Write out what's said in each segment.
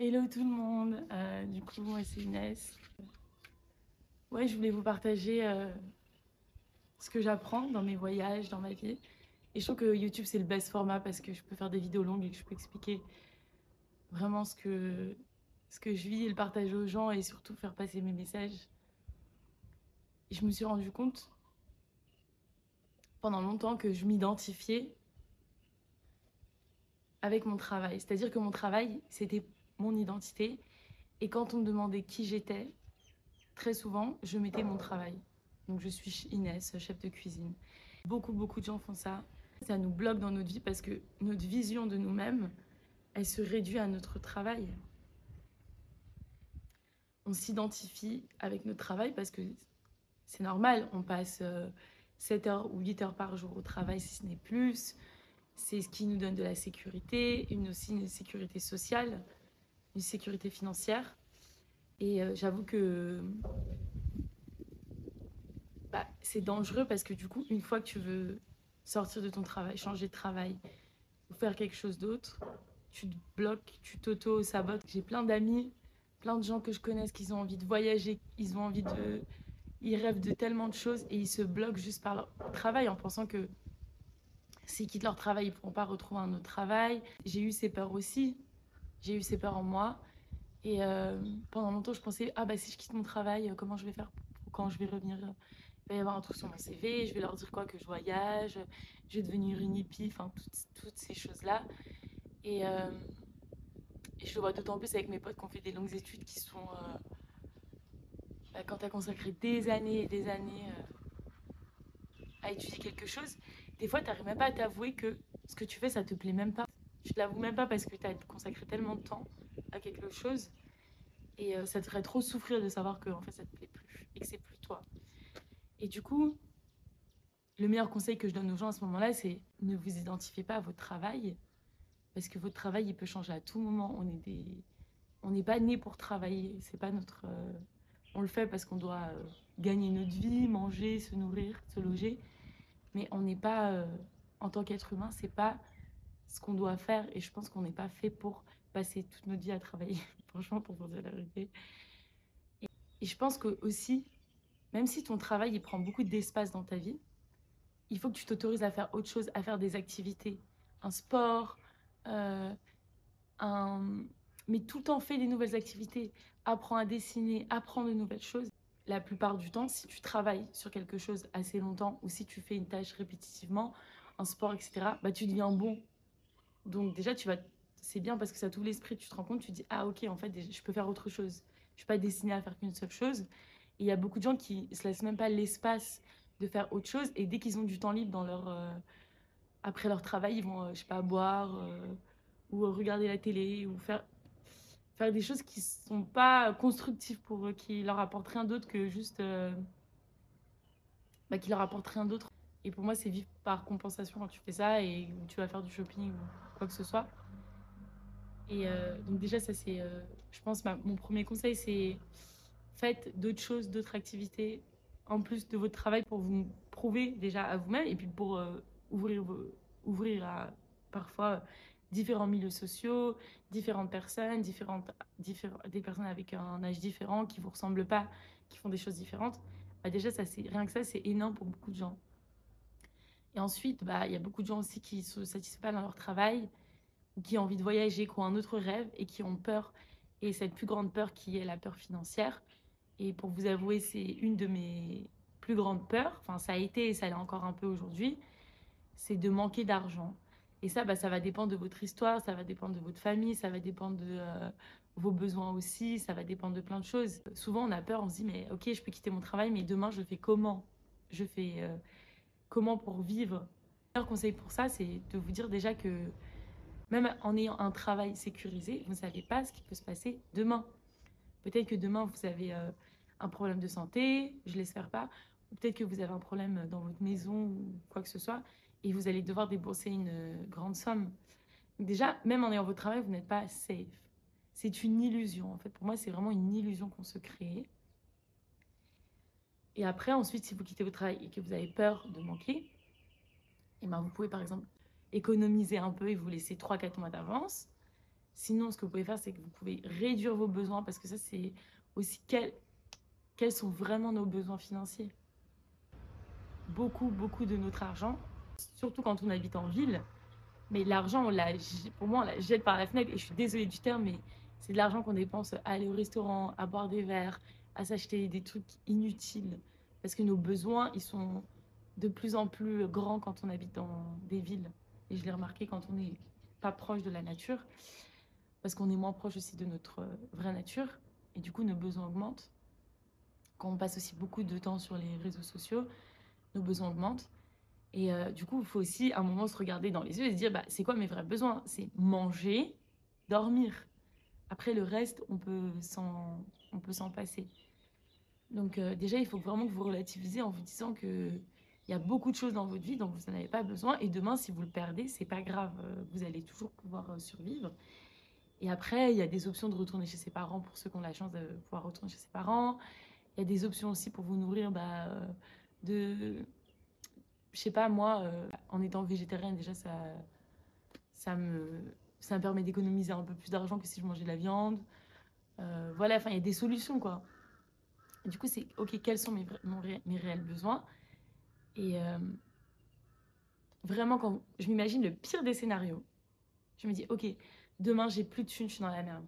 Hello tout le monde, du coup moi c'est Inès. Ouais, je voulais vous partager ce que j'apprends dans mes voyages, dans ma vie. Et je trouve que YouTube c'est le best format parce que je peux faire des vidéos longues et que je peux expliquer vraiment ce que je vis et le partager aux gens et surtout faire passer mes messages. Et je me suis rendu compte pendant longtemps que je m'identifiais avec mon travail. C'est-à-dire que mon travail c'était mon identité et quand on me demandait qui j'étais, très souvent, je mettais mon travail. Donc je suis Inès, chef de cuisine. Beaucoup de gens font ça. Ça nous bloque dans notre vie parce que notre vision de nous-mêmes, elle se réduit à notre travail. On s'identifie avec notre travail parce que c'est normal, on passe 7 heures ou 8 heures par jour au travail si ce n'est plus. C'est ce qui nous donne de la sécurité, aussi une sécurité sociale, une sécurité financière. Et j'avoue que c'est dangereux parce que du coup, une fois que tu veux sortir de ton travail, changer de travail ou faire quelque chose d'autre, tu te bloques, tu t'auto-sabotes. J'ai plein d'amis, plein de gens que je connaisse qui ont envie de voyager, ils rêvent de tellement de choses et ils se bloquent juste par leur travail en pensant que s'ils quittent leur travail, ils ne pourront pas retrouver un autre travail. J'ai eu ces peurs aussi, j'ai eu ces peurs en moi. Et pendant longtemps, je pensais, ah bah si je quitte mon travail, comment je vais faire quand je vais revenir il va y avoir un truc sur mon CV, je vais leur dire quoi que je voyage, je vais devenir une hippie, enfin toutes ces choses-là. Et, euh, et je le vois d'autant plus avec mes potes qui ont fait des longues études qui sont... quand tu as consacré des années et des années à étudier quelque chose, des fois tu n'arrives même pas à t'avouer que ce que tu fais, ça te plaît même pas. Tu te l'avoues même pas parce que tu as consacré tellement de temps à quelque chose et ça te ferait trop souffrir de savoir que en fait ça te plaît plus et que c'est plus toi. Et du coup, le meilleur conseil que je donne aux gens à ce moment-là, c'est ne vous identifiez pas à votre travail, parce que votre travail, il peut changer à tout moment. On n'est pas né pour travailler. C'est pas notre. On le fait parce qu'on doit gagner notre vie, manger, se nourrir, se loger. Mais on n'est pas, en tant qu'être humain, c'est pas ce qu'on doit faire. Et je pense qu'on n'est pas fait pour passer toute notre vie à travailler. Franchement, pour vous dire la vérité. Et je pense que aussi, même si ton travail, il prend beaucoup d'espace dans ta vie, il faut que tu t'autorises à faire autre chose, à faire des activités, un sport, euh, un... mais tout le temps fais des nouvelles activités, apprends à dessiner, apprends de nouvelles choses. La plupart du temps, si tu travailles sur quelque chose assez longtemps ou si tu fais une tâche répétitivement, un sport, etc., bah, tu deviens bon. Donc déjà, c'est bien parce que ça t'ouvre l'esprit, tu te rends compte, tu te dis, ah ok, en fait, je peux faire autre chose. Je ne suis pas destinée à faire qu'une seule chose. Et il y a beaucoup de gens qui ne se laissent même pas l'espace de faire autre chose. Et dès qu'ils ont du temps libre après leur travail, ils vont, je sais pas, boire ou regarder la télé ou faire des choses qui sont pas constructives pour eux, qui leur apportent rien d'autre que juste... qui leur apportent rien d'autre. Et pour moi, c'est vivre par compensation quand tu fais ça et où tu vas faire du shopping ou quoi que ce soit. Et donc déjà, ça c'est, je pense, mon premier conseil, c'est faites d'autres choses, d'autres activités en plus de votre travail pour vous prouver déjà à vous-même et puis pour ouvrir, ouvrir à parfois différents milieux sociaux, différentes personnes, des personnes avec un âge différent, qui vous ressemblent pas, qui font des choses différentes. Bah déjà, rien que ça, c'est énorme pour beaucoup de gens. Et ensuite, il y a beaucoup de gens aussi qui ne se satisfont pas dans leur travail ou qui ont envie de voyager, qui ont un autre rêve et qui ont peur. Et cette plus grande peur qui est la peur financière. Et pour vous avouer, c'est une de mes plus grandes peurs. Enfin, ça a été et ça l'est encore un peu aujourd'hui. C'est de manquer d'argent. Et ça, ça va dépendre de votre histoire, ça va dépendre de votre famille, ça va dépendre de vos besoins aussi, ça va dépendre de plein de choses. Souvent, on a peur, on se dit, mais ok, je peux quitter mon travail, mais demain, je fais comment? Je fais comment pour vivre? Le meilleur conseil pour ça, c'est de vous dire déjà que même en ayant un travail sécurisé, vous ne savez pas ce qui peut se passer demain. Peut-être que demain, vous avez un problème de santé, je l'espère pas. Ou peut-être que vous avez un problème dans votre maison ou quoi que ce soit, et vous allez devoir débourser une grande somme. Donc déjà, même en ayant votre travail, vous n'êtes pas safe. C'est une illusion. En fait, pour moi, c'est vraiment une illusion qu'on se crée. Et après, ensuite, si vous quittez votre travail et que vous avez peur de manquer, et ben vous pouvez par exemple économiser un peu et vous laisser 3 4 mois d'avance. Sinon, ce que vous pouvez faire, c'est que vous pouvez réduire vos besoins parce que ça, c'est aussi quels sont vraiment nos besoins financiers. Beaucoup de notre argent, surtout quand on habite en ville, mais l'argent, pour moi, on la jette par la fenêtre. Et je suis désolée du terme, mais c'est de l'argent qu'on dépense à aller au restaurant, à boire des verres, à s'acheter des trucs inutiles. Parce que nos besoins, ils sont de plus en plus grands quand on habite dans des villes. Et je l'ai remarqué quand on n'est pas proche de la nature, parce qu'on est moins proche aussi de notre vraie nature. Et du coup, nos besoins augmentent. Quand on passe aussi beaucoup de temps sur les réseaux sociaux, nos besoins augmentent. Et du coup, il faut aussi à un moment se regarder dans les yeux et se dire, bah, c'est quoi mes vrais besoins? C'est manger, dormir. Après, le reste, on peut s'en passer. Donc déjà, il faut vraiment que vous relativisez en vous disant que il y a beaucoup de choses dans votre vie dont vous n'en avez pas besoin. Et demain, si vous le perdez, c'est pas grave. Vous allez toujours pouvoir survivre. Et après, il y a des options de retourner chez ses parents pour ceux qui ont la chance de pouvoir retourner chez ses parents. Il y a des options aussi pour vous nourrir de je sais pas, moi, en étant végétarienne, déjà, ça me, ça me permet d'économiser un peu plus d'argent que si je mangeais de la viande. Voilà, enfin, il y a des solutions, quoi. Et du coup, c'est, OK, quels sont mes réels besoins? Et vraiment, quand je m'imagine le pire des scénarios, je me dis, OK, demain, j'ai plus de thunes, je suis dans la merde.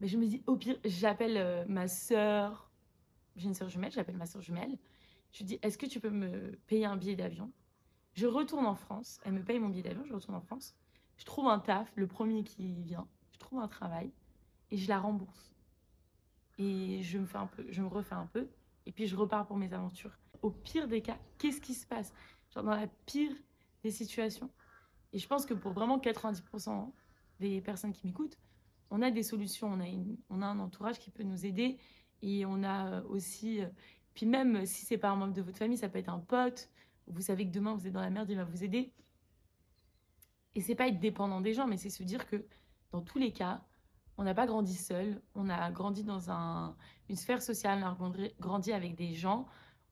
Mais je me dis, au pire, j'appelle ma sœur. J'ai une sœur jumelle, j'appelle ma sœur jumelle. Je lui dis, est-ce que tu peux me payer un billet d'avion? Je retourne en France. Elle me paye mon billet d'avion, je retourne en France. Je trouve un taf, le premier qui vient. Je trouve un travail et je la rembourse. Et je me refais un peu. Et puis je repars pour mes aventures. Au pire des cas, qu'est-ce qui se passe? Genre dans la pire des situations. Et je pense que pour vraiment 90% des personnes qui m'écoutent, on a des solutions. On a un entourage qui peut nous aider. Et on a aussi. Puis même si c'est pas un membre de votre famille, ça peut être un pote. Vous savez que demain vous êtes dans la merde, il va vous aider. Et c'est pas être dépendant des gens, mais c'est se dire que dans tous les cas, on n'a pas grandi seul, on a grandi dans une sphère sociale, on a grandi avec des gens,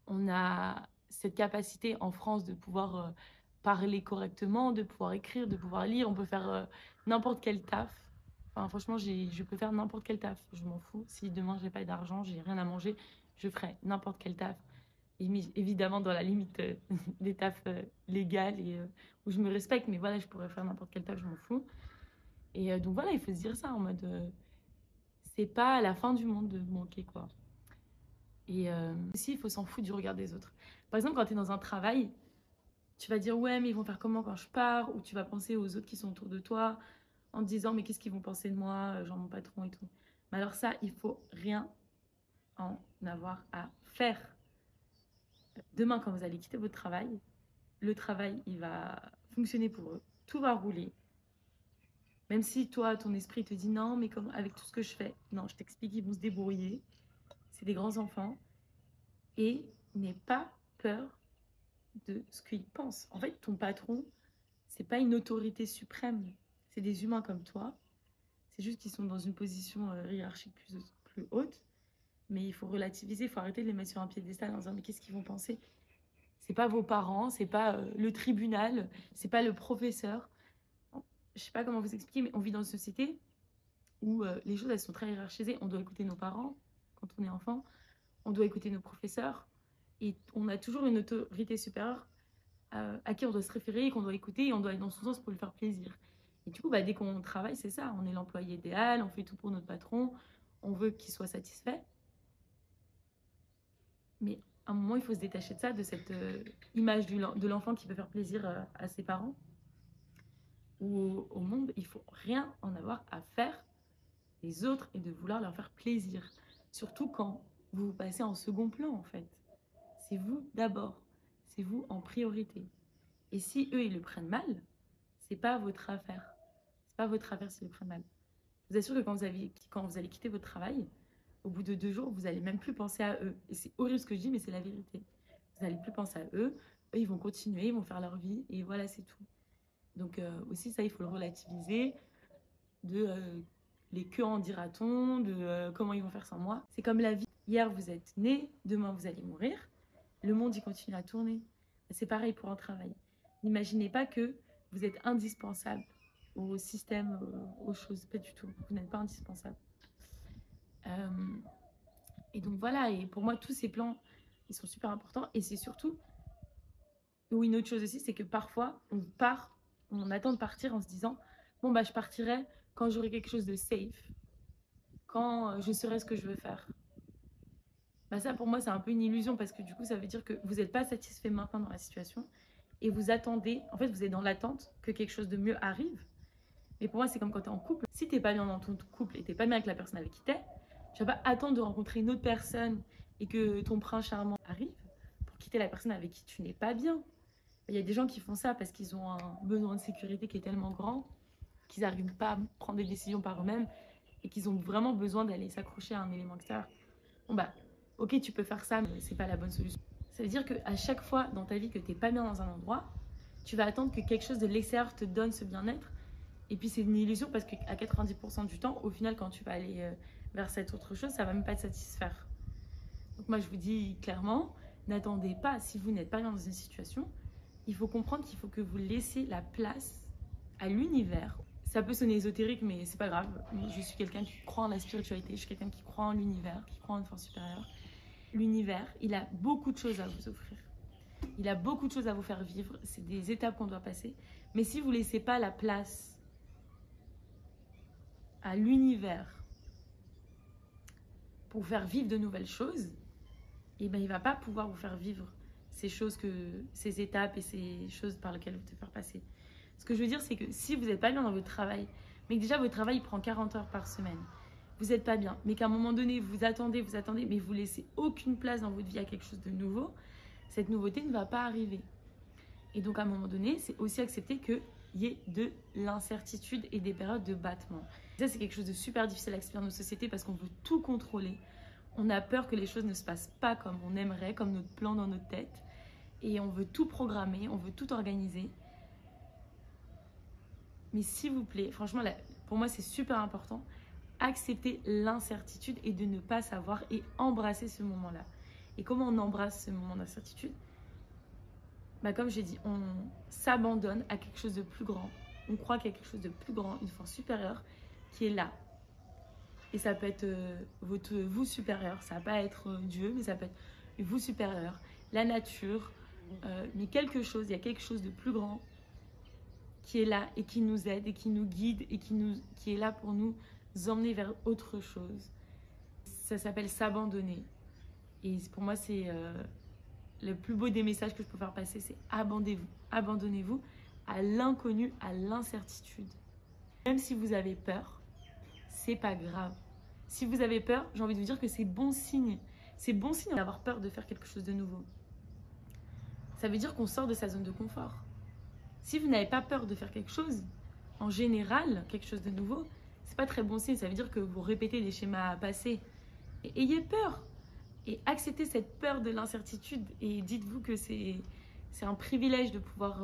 on a cette capacité en France de pouvoir parler correctement, de pouvoir écrire, de pouvoir lire, on peut faire n'importe quel taf. Enfin, franchement, je peux faire n'importe quel taf, je m'en fous. Si demain j'ai pas d'argent, j'ai rien à manger, je ferai n'importe quel taf évidemment dans la limite des tafs légales et où je me respecte, mais voilà, je pourrais faire n'importe quel taf, je m'en fous. Et donc voilà, il faut se dire ça en mode, c'est pas la fin du monde de manquer, quoi. Et aussi, il faut s'en foutre du regard des autres. Par exemple, quand tu es dans un travail, tu vas dire, ouais, mais ils vont faire comment quand je pars? Ou tu vas penser aux autres qui sont autour de toi en te disant, mais qu'est-ce qu'ils vont penser de moi, genre mon patron et tout. Mais alors ça, il faut rien en avoir à faire. Demain, quand vous allez quitter votre travail, le travail, il va fonctionner pour eux. Tout va rouler. Même si toi, ton esprit te dit non, mais comme avec tout ce que je fais, non, je t'explique, ils vont se débrouiller. C'est des grands enfants. Et n'aie pas peur de ce qu'ils pensent. En fait, ton patron, c'est pas une autorité suprême. C'est des humains comme toi. C'est juste qu'ils sont dans une position hiérarchique plus haute. Mais il faut relativiser, il faut arrêter de les mettre sur un piédestal en disant mais qu'est-ce qu'ils vont penser? C'est pas vos parents, c'est pas le tribunal, c'est pas le professeur. Je sais pas comment vous expliquer, mais on vit dans une société où les choses elles sont très hiérarchisées. On doit écouter nos parents quand on est enfant, on doit écouter nos professeurs, et on a toujours une autorité supérieure à qui on doit se référer, qu'on doit écouter, et on doit aller dans son sens pour lui faire plaisir. Et du coup, bah, dès qu'on travaille, c'est ça, on est l'employé idéal, on fait tout pour notre patron, on veut qu'il soit satisfait. Mais à un moment, il faut se détacher de ça, de cette image de l'enfant qui veut faire plaisir à ses parents ou au monde. Il faut rien en avoir à faire des autres et de vouloir leur faire plaisir. Surtout quand vous vous passez en second plan, en fait. C'est vous d'abord. C'est vous en priorité. Et si eux, ils le prennent mal, c'est pas votre affaire. C'est pas votre affaire s'ils le prennent mal. Je vous assure que quand vous allez quitter votre travail, au bout de 2 jours, vous allez même plus penser à eux. Et c'est horrible ce que je dis, mais c'est la vérité. Vous n'allez plus penser à eux. Eux, ils vont continuer, ils vont faire leur vie. Et voilà, c'est tout. Donc aussi, ça, il faut le relativiser. De les que en dira-t-on, de comment ils vont faire sans moi. C'est comme la vie. Hier, vous êtes né, demain, vous allez mourir. Le monde, il continue à tourner. C'est pareil pour un travail. N'imaginez pas que vous êtes indispensable. au système, aux choses, pas du tout. Vous n'êtes pas indispensable. Et donc voilà, et pour moi, tous ces plans, ils sont super importants. Et c'est surtout, ou une autre chose aussi, c'est que parfois, on attend de partir en se disant, bon, bah, je partirai quand j'aurai quelque chose de safe, quand je saurai ce que je veux faire. Bah ça, pour moi, c'est un peu une illusion parce que du coup, ça veut dire que vous n'êtes pas satisfait maintenant dans la situation et vous attendez, en fait, vous êtes dans l'attente que quelque chose de mieux arrive. Mais pour moi, c'est comme quand tu es en couple. Si tu n'es pas bien dans ton couple et tu n'es pas bien avec la personne avec qui tu es, tu vas pas attendre de rencontrer une autre personne et que ton prince charmant arrive pour quitter la personne avec qui tu n'es pas bien. Il y a des gens qui font ça parce qu'ils ont un besoin de sécurité qui est tellement grand qu'ils n'arrivent pas à prendre des décisions par eux-mêmes et qu'ils ont vraiment besoin d'aller s'accrocher à un élément extérieur. Bon bah, ok, tu peux faire ça, mais c'est pas la bonne solution. Ça veut dire qu'à chaque fois dans ta vie que t'es pas bien dans un endroit, tu vas attendre que quelque chose de l'extérieur te donne ce bien-être. Et puis c'est une illusion parce qu'à 90% du temps, au final, quand tu vas aller vers cette autre chose, ça va même pas te satisfaire. Donc moi, je vous dis clairement, n'attendez pas, si vous n'êtes pas bien dans une situation, il faut comprendre qu'il faut que vous laissiez la place à l'univers. Ça peut sonner ésotérique, mais c'est pas grave. Je suis quelqu'un qui croit en la spiritualité, je suis quelqu'un qui croit en l'univers, qui croit en une force supérieure. L'univers, il a beaucoup de choses à vous offrir. Il a beaucoup de choses à vous faire vivre. C'est des étapes qu'on doit passer. Mais si vous ne laissez pas la place à l'univers pour vous faire vivre de nouvelles choses, eh ben, il ne va pas pouvoir vous faire vivre ces étapes et ces choses par lesquelles vous devez faire passer. Ce que je veux dire, c'est que si vous n'êtes pas bien dans votre travail, mais que déjà votre travail il prend 40 heures par semaine, vous n'êtes pas bien, mais qu'à un moment donné, vous attendez, mais vous laissez aucune place dans votre vie à quelque chose de nouveau, cette nouveauté ne va pas arriver. Et donc, à un moment donné, c'est aussi accepter qu'il y ait de l'incertitude et des périodes de battement. Ça, c'est quelque chose de super difficile à expliquer dans nos sociétés parce qu'on veut tout contrôler. On a peur que les choses ne se passent pas comme on aimerait, comme notre plan dans notre tête. Et on veut tout programmer, on veut tout organiser. Mais s'il vous plaît, franchement, pour moi, c'est super important. Accepter l'incertitude et de ne pas savoir et embrasser ce moment-là. Et comment on embrasse ce moment d'incertitude? Bah, comme j'ai dit, on s'abandonne à quelque chose de plus grand. On croit qu'il y a quelque chose de plus grand, une force supérieure qui est là. Et ça peut être votre vous supérieur, ça va pas être Dieu, mais ça peut être vous supérieur, la nature, mais il y a quelque chose de plus grand qui est là et qui nous aide et qui nous guide et qui est là pour nous emmener vers autre chose. Ça s'appelle s'abandonner. Et pour moi, c'est le plus beau des messages que je peux faire passer, c'est abandonnez-vous à l'inconnu, à l'incertitude. Même si vous avez peur, c'est pas grave. Si vous avez peur, j'ai envie de vous dire que c'est bon signe. C'est bon signe d'avoir peur de faire quelque chose de nouveau. Ça veut dire qu'on sort de sa zone de confort. Si vous n'avez pas peur de faire quelque chose, en général, quelque chose de nouveau, c'est pas très bon signe. Ça veut dire que vous répétez les schémas passés. Et ayez peur. Et acceptez cette peur de l'incertitude et dites-vous que c'est un privilège de pouvoir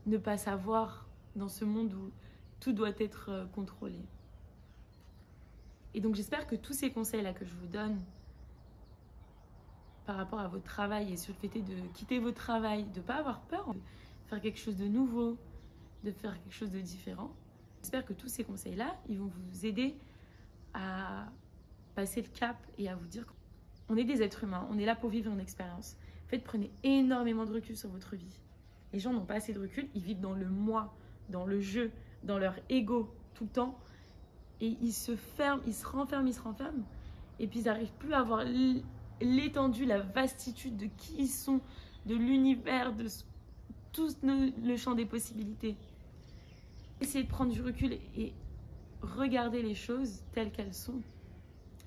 ne pas savoir dans ce monde où tout doit être contrôlé. Et donc j'espère que tous ces conseils-là que je vous donne par rapport à votre travail et sur le fait de quitter votre travail, de ne pas avoir peur, de faire quelque chose de nouveau, de faire quelque chose de différent, j'espère que tous ces conseils-là, ils vont vous aider à passer le cap et à vous dire qu'on est des êtres humains, on est là pour vivre une expérience. En fait, prenez énormément de recul sur votre vie. Les gens n'ont pas assez de recul, ils vivent dans le moi, dans le jeu, dans leur ego tout le temps. Et ils se ferment, ils se renferment. Et puis ils n'arrivent plus à avoir l'étendue, la vastitude de qui ils sont, de l'univers, de tout le champ des possibilités. Essayez de prendre du recul et regarder les choses telles qu'elles sont.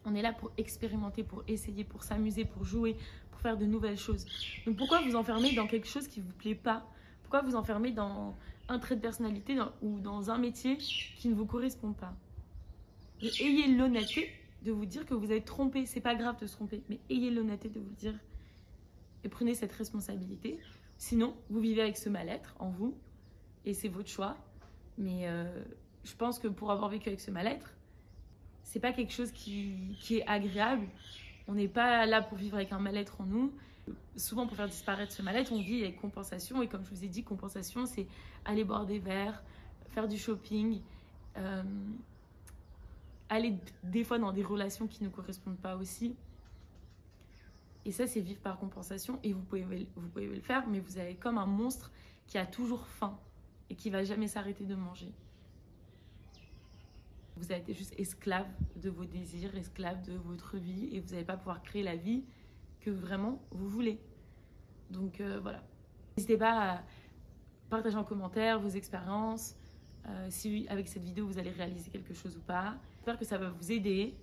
On est là pour expérimenter, pour essayer, pour s'amuser, pour jouer, pour faire de nouvelles choses. Donc pourquoi vous enfermer dans quelque chose qui ne vous plaît pas? Pourquoi vous enfermer dans un trait de personnalité ou dans un métier qui ne vous correspond pas? Et ayez l'honnêteté de vous dire que vous êtes trompé. C'est pas grave de se tromper, mais ayez l'honnêteté de vous le dire et prenez cette responsabilité. Sinon, vous vivez avec ce mal-être en vous et c'est votre choix. Mais je pense que pour avoir vécu avec ce mal-être, c'est pas quelque chose qui est agréable. On n'est pas là pour vivre avec un mal-être en nous. Souvent, pour faire disparaître ce mal-être, on vit avec compensation. Et comme je vous ai dit, compensation, c'est aller boire des verres, faire du shopping, aller des fois dans des relations qui ne correspondent pas aussi. Et ça, c'est vivre par compensation. Et vous pouvez le faire, mais vous avez comme un monstre qui a toujours faim et qui va jamais s'arrêter de manger. Vous avez été juste esclave de vos désirs, esclave de votre vie, et vous n'allez pas pouvoir créer la vie que vraiment vous voulez. Donc voilà. N'hésitez pas à partager en commentaire vos expériences, si avec cette vidéo vous allez réaliser quelque chose ou pas. J'espère que ça va vous aider.